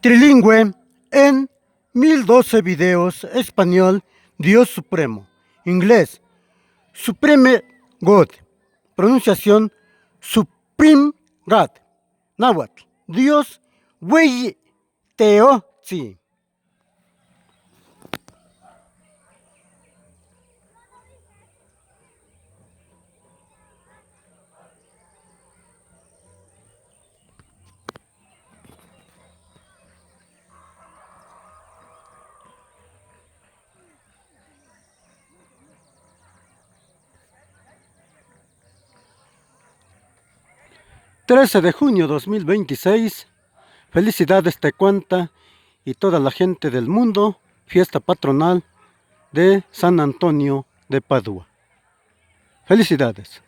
Trilingüe en 1012 videos. Español, Dios Supremo. Inglés, Supreme God. Pronunciación, Supreme God. Náhuatl, Dios Güey Teotzi. ...13 de junio 2026... Felicidades Tecuanta y toda la gente del mundo, fiesta patronal de San Antonio de Padua. Felicidades.